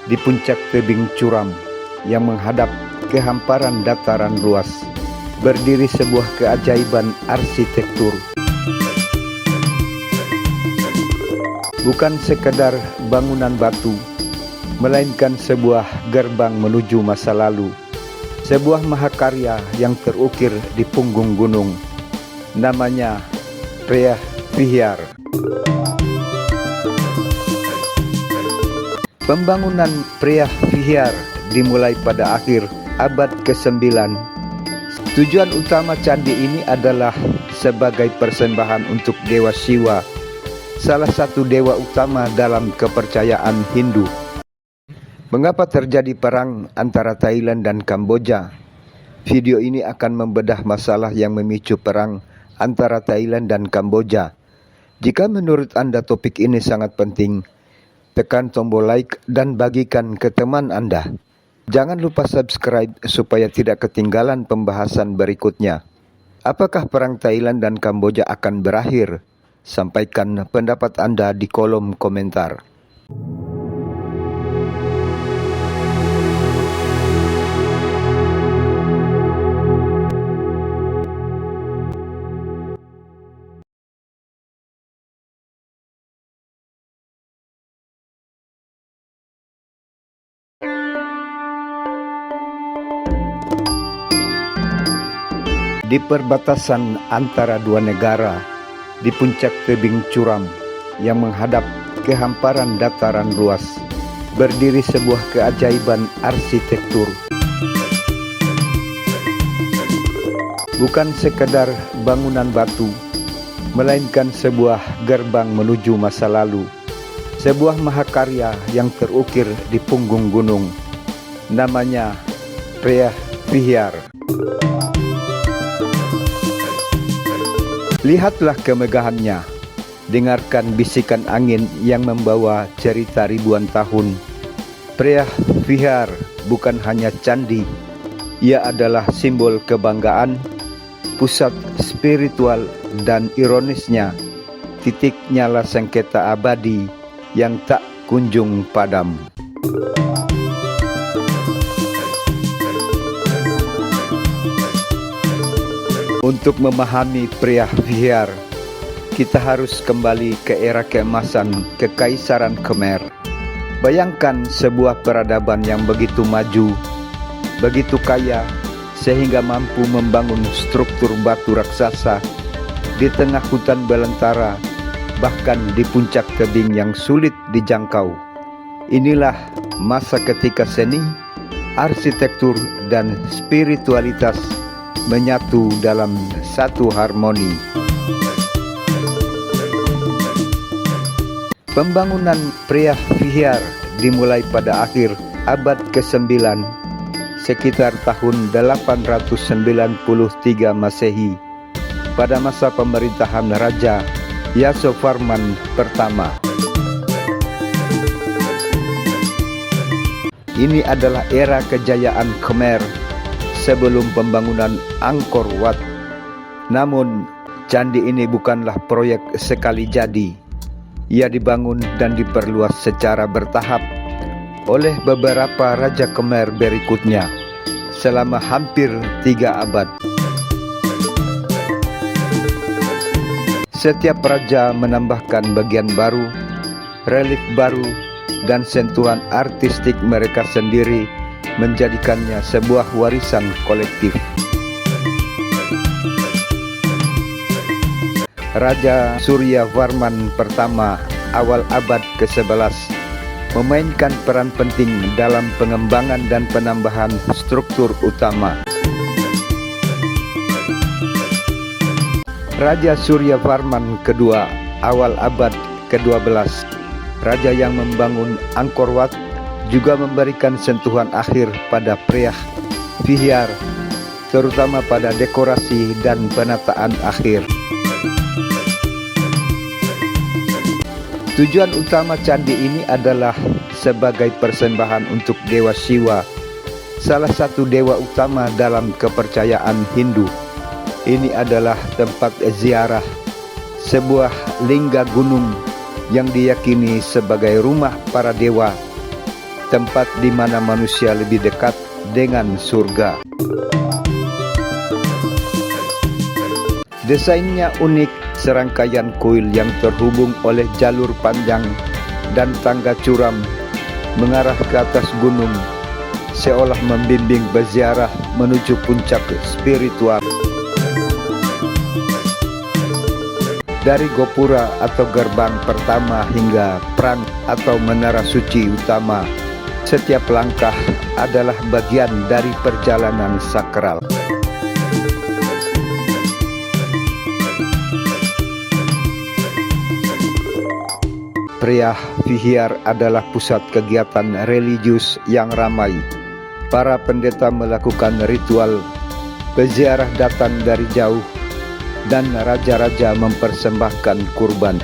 di puncak tebing curam yang menghadap ke hamparan dataran luas, berdiri sebuah keajaiban arsitektur. Bukan sekadar bangunan batu, melainkan sebuah gerbang menuju masa lalu, sebuah mahakarya yang terukir di punggung gunung. Namanya Preah Vihear. Pembangunan Preah Vihear dimulai pada akhir abad ke-9. Tujuan utama candi ini adalah sebagai persembahan untuk Dewa Siwa, salah satu dewa utama dalam kepercayaan Hindu. Mengapa terjadi perang antara Thailand dan Kamboja? Video ini akan membedah masalah yang memicu perang antara Thailand dan Kamboja. Jika menurut Anda topik ini sangat penting, tekan tombol like dan bagikan ke teman Anda. Jangan lupa subscribe supaya tidak ketinggalan pembahasan berikutnya. Apakah perang Thailand dan Kamboja akan berakhir? Sampaikan pendapat Anda di kolom komentar. Di perbatasan antara dua negara, di puncak tebing curam yang menghadap ke hamparan dataran luas, berdiri sebuah keajaiban arsitektur. Bukan sekadar bangunan batu, melainkan sebuah gerbang menuju masa lalu, sebuah mahakarya yang terukir di punggung gunung. Namanya Preah Vihear. Lihatlah kemegahannya, dengarkan bisikan angin yang membawa cerita ribuan tahun. Preah Vihear bukan hanya candi, ia adalah simbol kebanggaan, pusat spiritual, dan ironisnya, titik nyala sengketa abadi yang tak kunjung padam. Untuk memahami Preah Vihear, kita harus kembali ke era keemasan Kekaisaran Khmer. Bayangkan sebuah peradaban yang begitu maju, begitu kaya, sehingga mampu membangun struktur batu raksasa di tengah hutan belantara, bahkan di puncak tebing yang sulit dijangkau. Inilah masa ketika seni, arsitektur, dan spiritualitas menyatu dalam satu harmoni. Pembangunan Preah Vihear dimulai pada akhir abad ke-9, sekitar tahun 893 Masehi, pada masa pemerintahan Raja Yasovarman pertama. Ini adalah era kejayaan Khmer sebelum pembangunan Angkor Wat. Namun, candi ini bukanlah proyek sekali jadi. Ia dibangun dan diperluas secara bertahap oleh beberapa raja Khmer berikutnya selama hampir 3 abad. Setiap raja menambahkan bagian baru, relief baru, dan sentuhan artistik mereka sendiri, menjadikannya sebuah warisan kolektif. Raja Suryavarman pertama awal abad ke-11 memainkan peran penting dalam pengembangan dan penambahan struktur utama. Raja Suryavarman kedua awal abad ke-12, raja yang membangun Angkor Wat, juga memberikan sentuhan akhir pada Preah Vihear, terutama pada dekorasi dan penataan akhir. Tujuan utama candi ini adalah sebagai persembahan untuk Dewa Siwa, salah satu dewa utama dalam kepercayaan Hindu. Ini adalah tempat ziarah, sebuah lingga gunung yang diyakini sebagai rumah para dewa, tempat di mana manusia lebih dekat dengan surga. Desainnya unik, serangkaian kuil yang terhubung oleh jalur panjang dan tangga curam mengarah ke atas gunung, seolah membimbing berziarah menuju puncak spiritual. Dari gopura atau gerbang pertama hingga prang atau menara suci utama, setiap langkah adalah bagian dari perjalanan sakral. Priah Vihar adalah pusat kegiatan religius yang ramai. Para pendeta melakukan ritual, peziarah datang dari jauh, dan raja-raja mempersembahkan kurban.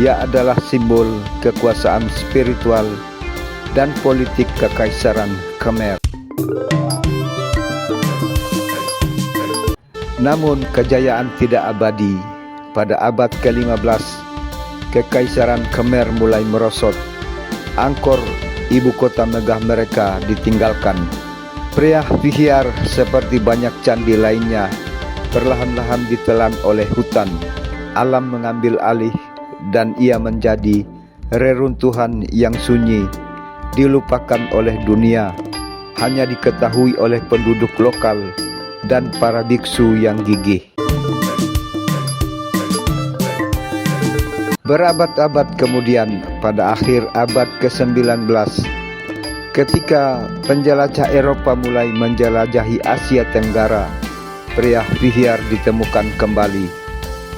Ia adalah simbol kekuasaan spiritual dan politik kekaisaran Khmer. Namun kejayaan tidak abadi. Pada abad ke-15, kekaisaran Khmer mulai merosot. Angkor, ibu kota megah mereka, ditinggalkan. Priah Vihar seperti banyak candi lainnya perlahan-lahan ditelan oleh hutan. Alam mengambil alih dan ia menjadi reruntuhan yang sunyi, dilupakan oleh dunia, hanya diketahui oleh penduduk lokal dan para biksu yang gigih. Berabad-abad kemudian, pada akhir abad ke-19, ketika penjelajah Eropa mulai menjelajahi Asia Tenggara, Priah Vihar ditemukan kembali.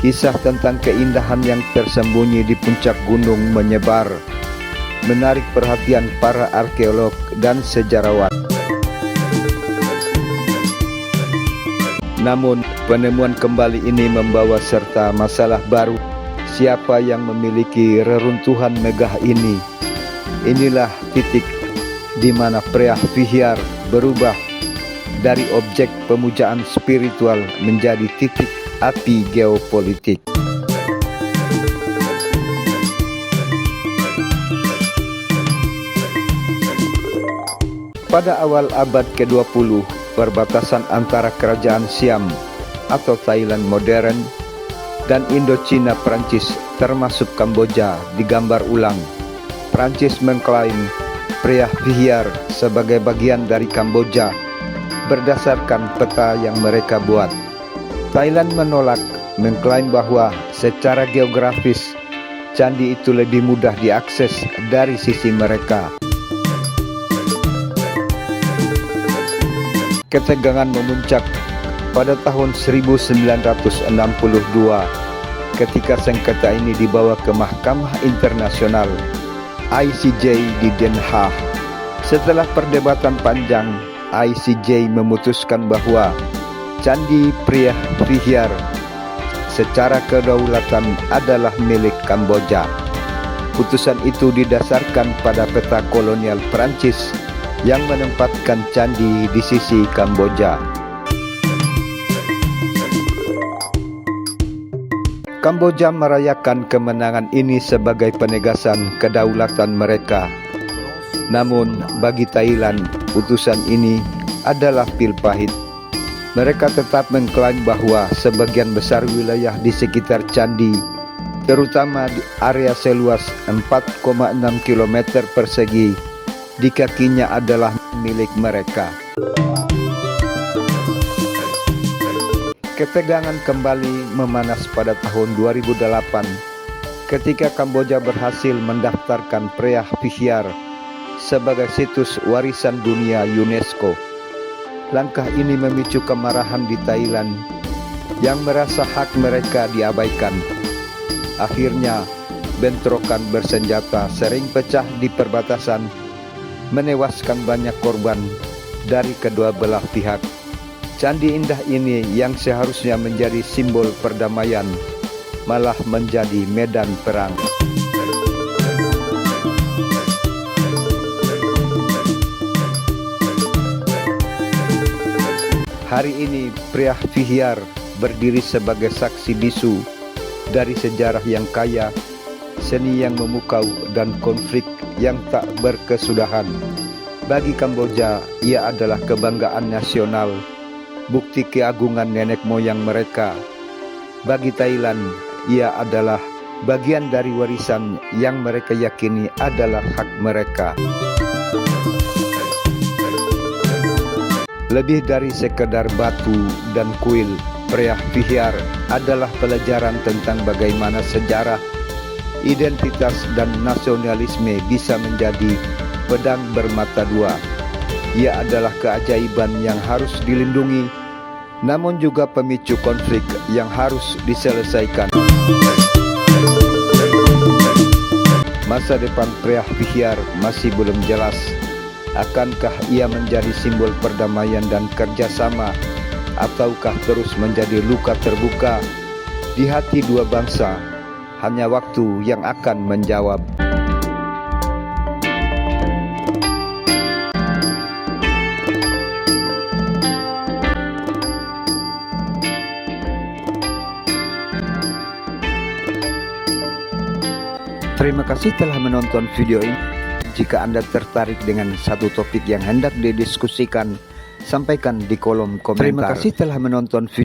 Kisah tentang keindahan yang tersembunyi di puncak gunung menyebar, menarik perhatian para arkeolog dan sejarawan. Namun, penemuan kembali ini membawa serta masalah baru. Siapa yang memiliki reruntuhan megah ini? Inilah titik di mana Priah Vihar berubah dari objek pemujaan spiritual menjadi titik api geopolitik. Pada awal abad ke-20, perbatasan antara kerajaan Siam atau Thailand modern dan Indochina Prancis termasuk Kamboja digambar ulang. Prancis mengklaim Priah Vihar sebagai bagian dari Kamboja berdasarkan peta yang mereka buat. Thailand menolak, mengklaim bahwa secara geografis candi itu lebih mudah diakses dari sisi mereka. Ketegangan memuncak pada tahun 1962 ketika sengketa ini dibawa ke Mahkamah Internasional ICJ di Den Haag. Setelah perdebatan panjang, ICJ memutuskan bahwa Candi Priah Vihar secara kedaulatan adalah milik Kamboja. Putusan itu didasarkan pada peta kolonial Prancis yang menempatkan candi di sisi Kamboja. Kamboja merayakan kemenangan ini sebagai penegasan kedaulatan mereka. Namun bagi Thailand, putusan ini adalah pil pahit. Mereka tetap mengklaim bahwa sebagian besar wilayah di sekitar candi, terutama di area seluas 4,6 km persegi, di kakinya adalah milik mereka. Ketegangan kembali memanas pada tahun 2008 ketika Kamboja berhasil mendaftarkan Priah Vihar sebagai situs warisan dunia UNESCO. Langkah ini memicu kemarahan di Thailand yang merasa hak mereka diabaikan. Akhirnya, bentrokan bersenjata sering pecah di perbatasan, menewaskan banyak korban dari kedua belah pihak. Candi indah ini yang seharusnya menjadi simbol perdamaian malah menjadi medan perang. Hari ini Priah Vihar berdiri sebagai saksi bisu dari sejarah yang kaya, seni yang memukau, dan konflik yang tak berkesudahan. Bagi Kamboja, ia adalah kebanggaan nasional, bukti keagungan nenek moyang mereka. Bagi Thailand, ia adalah bagian dari warisan yang mereka yakini adalah hak mereka. Lebih dari sekedar batu dan kuil, Preah Vihear adalah pelajaran tentang bagaimana sejarah, identitas, dan nasionalisme bisa menjadi pedang bermata dua. Ia adalah keajaiban yang harus dilindungi, namun juga pemicu konflik yang harus diselesaikan. Masa depan Preah Vihear masih belum jelas. Akankah ia menjadi simbol perdamaian dan kerjasama, ataukah terus menjadi luka terbuka di hati dua bangsa? Hanya waktu yang akan menjawab. Terima kasih telah menonton video ini. Jika Anda tertarik dengan satu topik yang hendak didiskusikan, sampaikan di kolom komentar. Terima kasih telah menonton video